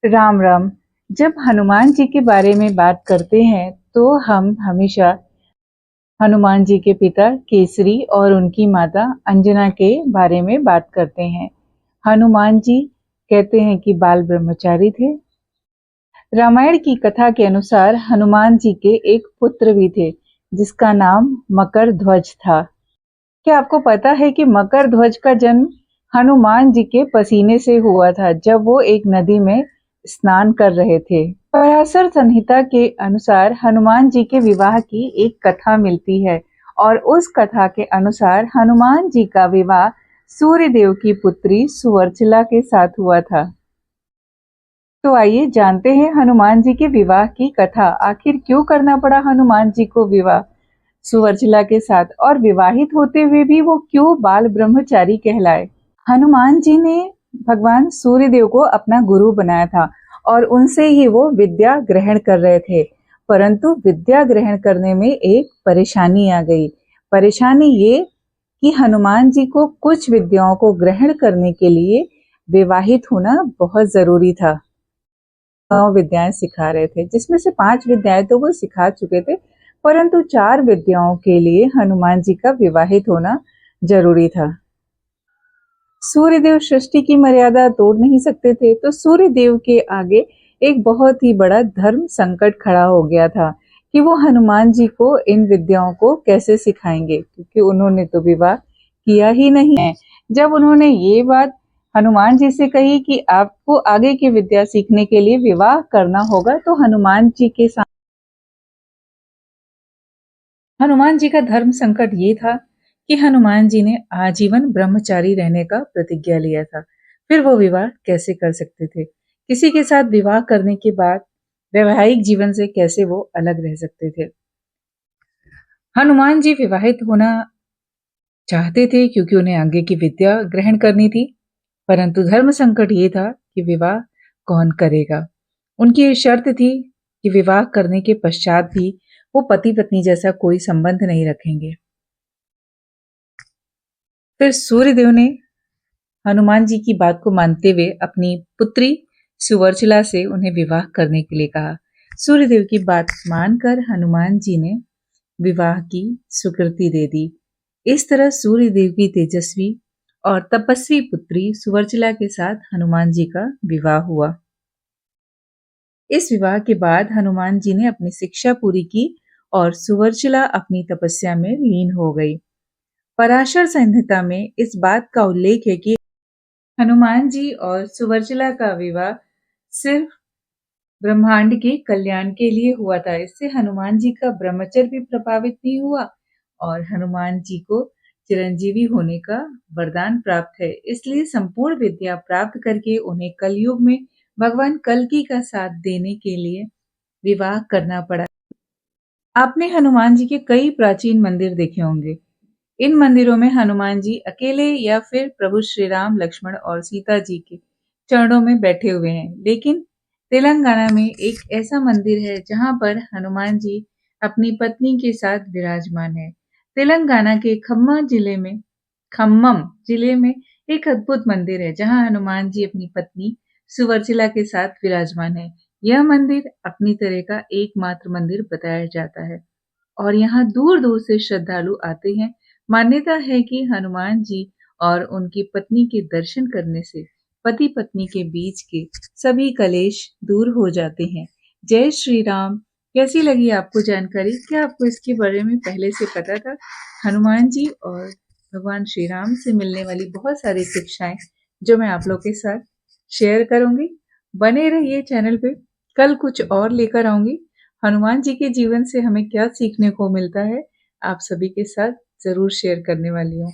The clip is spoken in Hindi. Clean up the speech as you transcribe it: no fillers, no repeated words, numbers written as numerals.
राम राम। जब हनुमान जी के बारे में बात करते हैं तो हम हमेशा हनुमान जी के पिता केसरी और उनकी माता अंजना के बारे में बात करते हैं। हनुमान जी कहते हैं कि बाल ब्रह्मचारी थे। रामायण की कथा के अनुसार हनुमान जी के एक पुत्र भी थे जिसका नाम मकर ध्वज था। क्या आपको पता है कि मकर ध्वज का जन्म हनुमान जी के पसीने से हुआ था जब वो एक नदी में स्नान कर रहे थे। पराशर संहिता के अनुसार हनुमान जी के विवाह की एक कथा मिलती है और उस कथा के अनुसार हनुमान जी का विवाह सूर्यदेव की पुत्री सुवर्चला के साथ हुआ था। तो आइए जानते हैं हनुमान जी के विवाह की कथा। आखिर क्यों करना पड़ा हनुमान जी को विवाह सुवर्चला के साथ, और विवाहित होते हुए भी वो क्यों बाल ब्रह्मचारी कहलाए। हनुमान जी ने भगवान सूर्यदेव को अपना गुरु बनाया था और उनसे ही वो विद्या ग्रहण कर रहे थे, परंतु विद्या ग्रहण करने में एक परेशानी आ गई। परेशानी ये कि हनुमान जी को कुछ विद्याओं को ग्रहण करने के लिए विवाहित होना बहुत जरूरी था। 9 विद्याएं सिखा रहे थे, जिसमें से 5 विद्याएं तो वो सिखा चुके थे, परंतु 4 विद्याओं के लिए हनुमान जी का विवाहित होना जरूरी था। सूर्यदेव सृष्टि की मर्यादा तोड़ नहीं सकते थे, तो सूर्यदेव के आगे एक बहुत ही बड़ा धर्म संकट खड़ा हो गया था कि वो हनुमान जी को इन विद्याओं को कैसे सिखाएंगे, क्योंकि उन्होंने तो विवाह किया ही नहीं है। जब उन्होंने ये बात हनुमान जी से कही कि आपको आगे की विद्या सीखने के लिए विवाह करना होगा, तो हनुमान जी का धर्म संकट ये था कि हनुमान जी ने आजीवन ब्रह्मचारी रहने का प्रतिज्ञा लिया था। फिर वो विवाह कैसे कर सकते थे? किसी के साथ विवाह करने के बाद वैवाहिक जीवन से कैसे वो अलग रह सकते थे? हनुमान जी विवाहित होना चाहते थे क्योंकि उन्हें आगे की विद्या ग्रहण करनी थी, परंतु धर्म संकट ये था कि विवाह कौन करेगा। उनकी शर्त थी कि विवाह करने के पश्चात भी वो पति पत्नी जैसा कोई संबंध नहीं रखेंगे। फिर सूर्यदेव ने हनुमान जी की बात को मानते हुए अपनी पुत्री सुवर्चला से उन्हें विवाह करने के लिए कहा। सूर्यदेव की बात मानकर हनुमान जी ने विवाह की स्वीकृति दे दी। इस तरह सूर्यदेव की तेजस्वी और तपस्वी पुत्री सुवर्चला के साथ हनुमान जी का विवाह हुआ। इस विवाह के बाद हनुमान जी ने अपनी शिक्षा पूरी की और सुवर्चला अपनी तपस्या में लीन हो गई। पराशर संहिता में इस बात का उल्लेख है कि हनुमान जी और सुवर्चला का विवाह सिर्फ ब्रह्मांड के कल्याण के लिए हुआ था। इससे हनुमान जी का ब्रह्मचर्य भी प्रभावित नहीं हुआ और हनुमान जी को चिरंजीवी होने का वरदान प्राप्त है। इसलिए संपूर्ण विद्या प्राप्त करके उन्हें कलयुग में भगवान कल्कि का साथ देने के लिए विवाह करना पड़ा। आपने हनुमान जी के कई प्राचीन मंदिर देखे होंगे। इन मंदिरों में हनुमान जी अकेले या फिर प्रभु श्री राम, लक्ष्मण और सीता जी के चरणों में बैठे हुए हैं। लेकिन तेलंगाना में एक ऐसा मंदिर है जहां पर हनुमान जी अपनी पत्नी के साथ विराजमान है। तेलंगाना के खम्मम जिले में एक अद्भुत मंदिर है जहां हनुमान जी अपनी पत्नी सुवर्चला के साथ विराजमान है। यह मंदिर अपनी तरह का एकमात्र मंदिर बताया जाता है और यहाँ दूर दूर से श्रद्धालु आते हैं। मान्यता है कि हनुमान जी और उनकी पत्नी के दर्शन करने से पति पत्नी के बीच के सभी कलेश दूर हो जाते हैं। जय श्री राम। कैसी लगी आपको जानकारी? क्या आपको इसके बारे में पहले से पता था? हनुमान जी और भगवान श्री राम से मिलने वाली बहुत सारी शिक्षाएं जो मैं आप लोग के साथ शेयर करूंगी। बने रहिए चैनल पे, कल कुछ और लेकर आऊंगी। हनुमान जी के जीवन से हमें क्या सीखने को मिलता है, आप सभी के साथ जरूर शेयर करने वाली हूँ।